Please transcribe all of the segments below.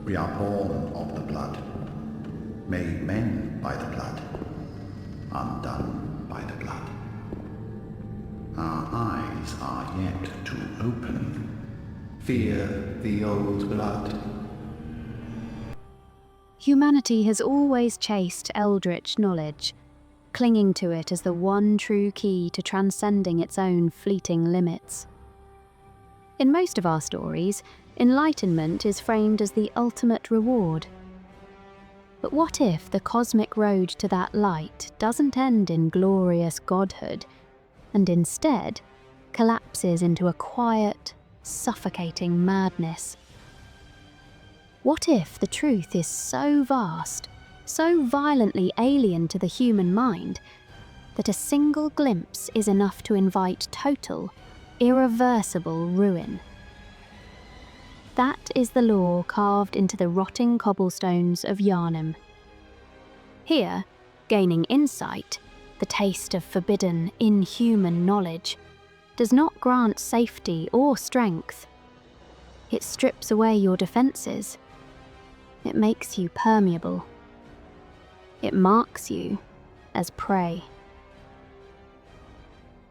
We are born of the blood, made men by the blood, undone by the blood. Our eyes are yet to open. Fear the old blood. Humanity has always chased eldritch knowledge, clinging to it as the one true key to transcending its own fleeting limits. In most of our stories, enlightenment is framed as the ultimate reward. But what if the cosmic road to that light doesn't end in glorious godhood, and instead collapses into a quiet, suffocating madness? What if the truth is so vast, so violently alien to the human mind, that a single glimpse is enough to invite total, irreversible ruin? That is the law carved into the rotting cobblestones of Yharnam. Here, gaining insight, the taste of forbidden, inhuman knowledge, does not grant safety or strength. It strips away your defenses. It makes you permeable. It marks you as prey.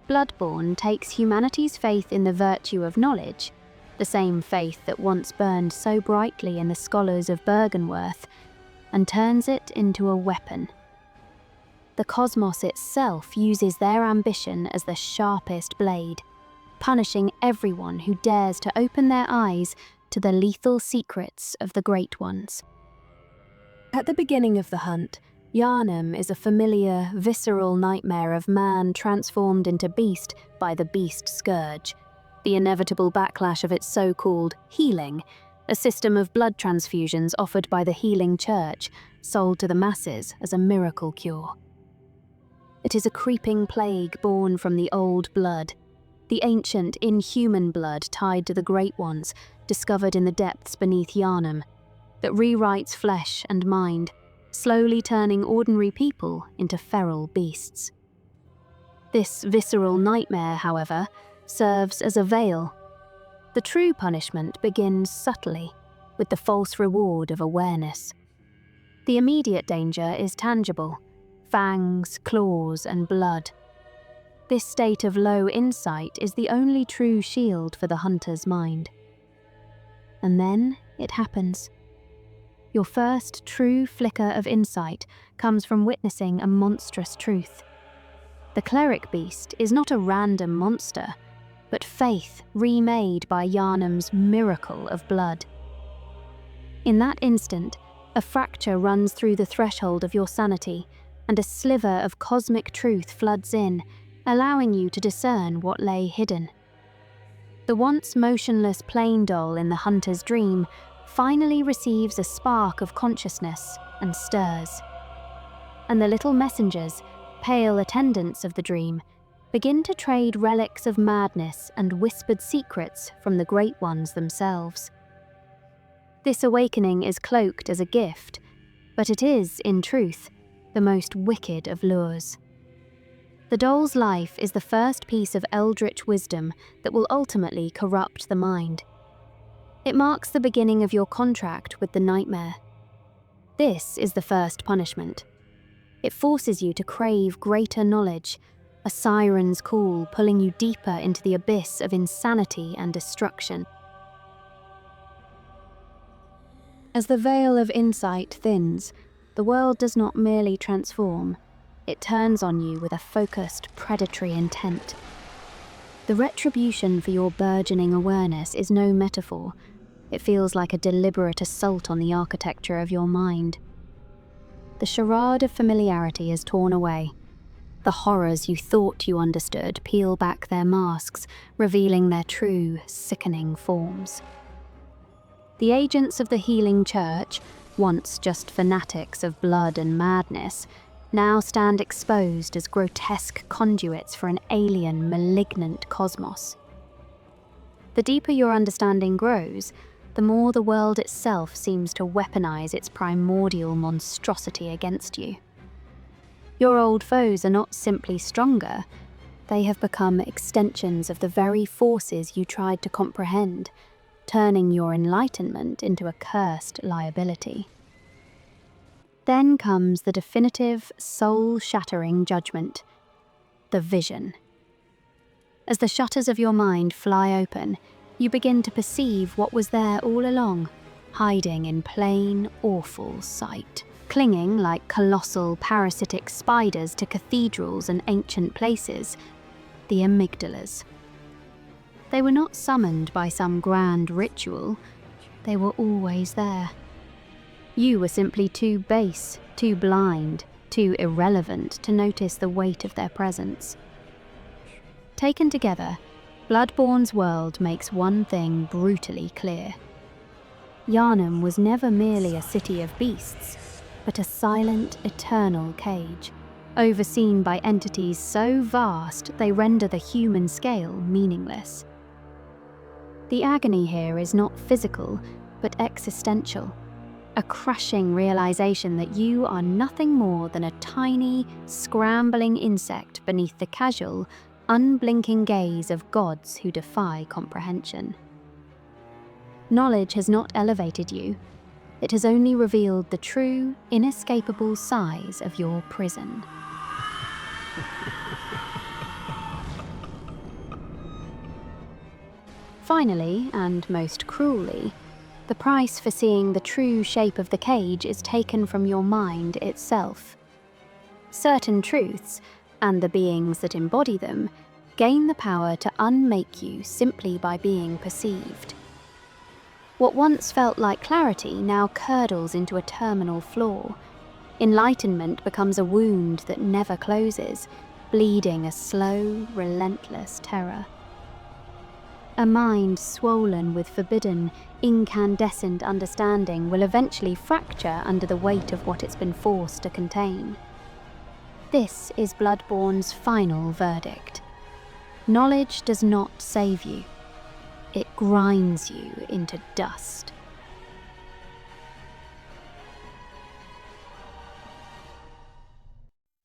Bloodborne takes humanity's faith in the virtue of knowledge, the same faith that once burned so brightly in the scholars of Byrgenwerth, and turns it into a weapon. The cosmos itself uses their ambition as the sharpest blade, punishing everyone who dares to open their eyes to the lethal secrets of the Great Ones. At the beginning of the hunt, Yharnam is a familiar, visceral nightmare of man transformed into beast by the beast scourge, the inevitable backlash of its so-called healing, a system of blood transfusions offered by the healing church, sold to the masses as a miracle cure. It is a creeping plague born from the old blood, the ancient, inhuman blood tied to the Great Ones, discovered in the depths beneath Yharnam, that rewrites flesh and mind, slowly turning ordinary people into feral beasts. This visceral nightmare, however, serves as a veil. The true punishment begins subtly, with the false reward of awareness. The immediate danger is tangible: fangs, claws, and blood. This state of low insight is the only true shield for the hunter's mind. And then it happens. Your first true flicker of insight comes from witnessing a monstrous truth. The cleric beast is not a random monster, but faith remade by Yharnam's miracle of blood. In that instant, a fracture runs through the threshold of your sanity, and a sliver of cosmic truth floods in, allowing you to discern what lay hidden. The once motionless plain doll in the hunter's dream finally receives a spark of consciousness and stirs. And the little messengers, pale attendants of the dream, begin to trade relics of madness and whispered secrets from the Great Ones themselves. This awakening is cloaked as a gift, but it is, in truth, the most wicked of lures. The doll's life is the first piece of eldritch wisdom that will ultimately corrupt the mind. It marks the beginning of your contract with the nightmare. This is the first punishment. It forces you to crave greater knowledge, a siren's call pulling you deeper into the abyss of insanity and destruction. As the veil of insight thins, the world does not merely transform, it turns on you with a focused, predatory intent. The retribution for your burgeoning awareness is no metaphor. It feels like a deliberate assault on the architecture of your mind. The charade of familiarity is torn away. The horrors you thought you understood peel back their masks, revealing their true, sickening forms. The agents of the healing church, once just fanatics of blood and madness, now stand exposed as grotesque conduits for an alien, malignant cosmos. The deeper your understanding grows, the more the world itself seems to weaponize its primordial monstrosity against you. Your old foes are not simply stronger, they have become extensions of the very forces you tried to comprehend, turning your enlightenment into a cursed liability. Then comes the definitive, soul-shattering judgment, the vision. As the shutters of your mind fly open, you begin to perceive what was there all along, hiding in plain, awful sight, clinging like colossal parasitic spiders to cathedrals and ancient places, the Amygdalas. They were not summoned by some grand ritual, they were always there. You were simply too base, too blind, too irrelevant to notice the weight of their presence. Taken together, Bloodborne's world makes one thing brutally clear. Yharnam was never merely a city of beasts, but a silent, eternal cage, overseen by entities so vast they render the human scale meaningless. The agony here is not physical, but existential, a crushing realization that you are nothing more than a tiny, scrambling insect beneath the casual, unblinking gaze of gods who defy comprehension. Knowledge has not elevated you, it has only revealed the true, inescapable size of your prison. Finally, and most cruelly, the price for seeing the true shape of the cage is taken from your mind itself. Certain truths, and the beings that embody them, gain the power to unmake you simply by being perceived. What once felt like clarity now curdles into a terminal flaw. Enlightenment becomes a wound that never closes, bleeding a slow, relentless terror. A mind swollen with forbidden, incandescent understanding will eventually fracture under the weight of what it's been forced to contain. This is Bloodborne's final verdict. Knowledge does not save you. It grinds you into dust.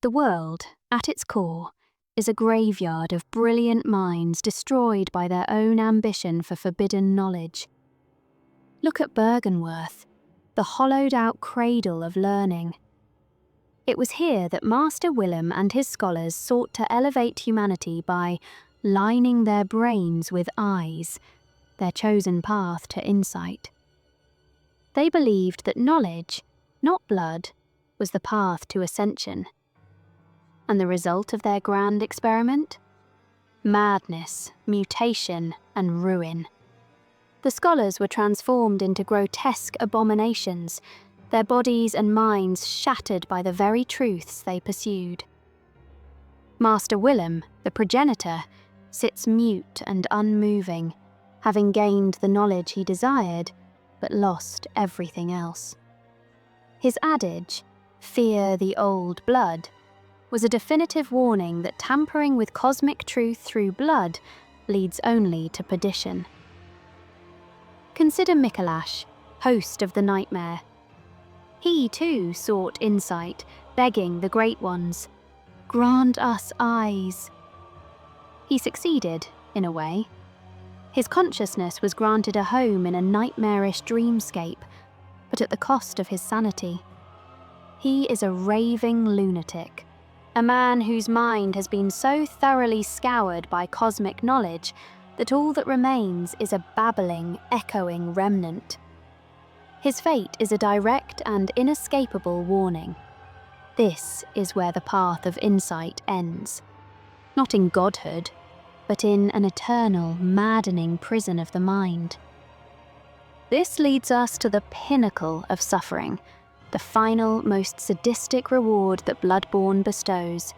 The world, at its core, is a graveyard of brilliant minds destroyed by their own ambition for forbidden knowledge. Look at Byrgenwerth, the hollowed-out cradle of learning. It was here that Master Willem and his scholars sought to elevate humanity by lining their brains with eyes, their chosen path to insight. They believed that knowledge, not blood, was the path to ascension. And the result of their grand experiment? Madness, mutation, and ruin. The scholars were transformed into grotesque abominations, their bodies and minds shattered by the very truths they pursued. Master Willem, the progenitor, sits mute and unmoving, having gained the knowledge he desired, but lost everything else. His adage, "Fear the old blood," was a definitive warning that tampering with cosmic truth through blood leads only to perdition. Consider Micolash, host of the nightmare. He too sought insight, begging the Great Ones, "Grant us eyes." He succeeded, in a way. His consciousness was granted a home in a nightmarish dreamscape, but at the cost of his sanity. He is a raving lunatic, a man whose mind has been so thoroughly scoured by cosmic knowledge that all that remains is a babbling, echoing remnant. His fate is a direct and inescapable warning. This is where the path of insight ends. Not in godhood, but in an eternal, maddening prison of the mind. This leads us to the pinnacle of suffering, the final, most sadistic reward that Bloodborne bestows.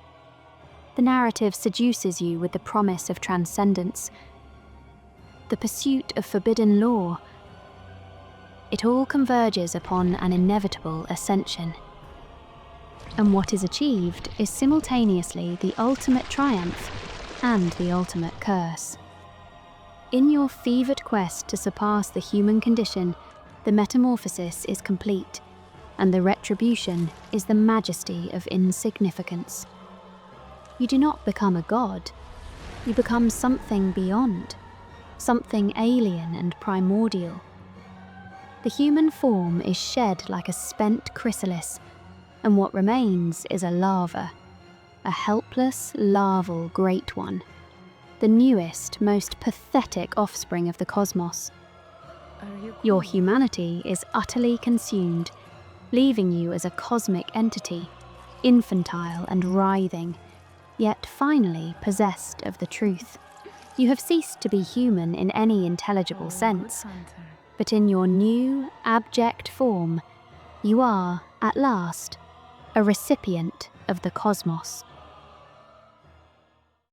The narrative seduces you with the promise of transcendence, the pursuit of forbidden lore. It all converges upon an inevitable ascension. And what is achieved is simultaneously the ultimate triumph and the ultimate curse. In your fevered quest to surpass the human condition, the metamorphosis is complete, and the retribution is the majesty of insignificance. You do not become a god, you become something beyond, something alien and primordial. The human form is shed like a spent chrysalis, and what remains is a larva, a helpless, larval great one, the newest, most pathetic offspring of the cosmos. Your humanity is utterly consumed, leaving you as a cosmic entity, infantile and writhing, yet finally possessed of the truth. You have ceased to be human in any intelligible sense, but in your new, abject form, you are, at last, a recipient of the cosmos.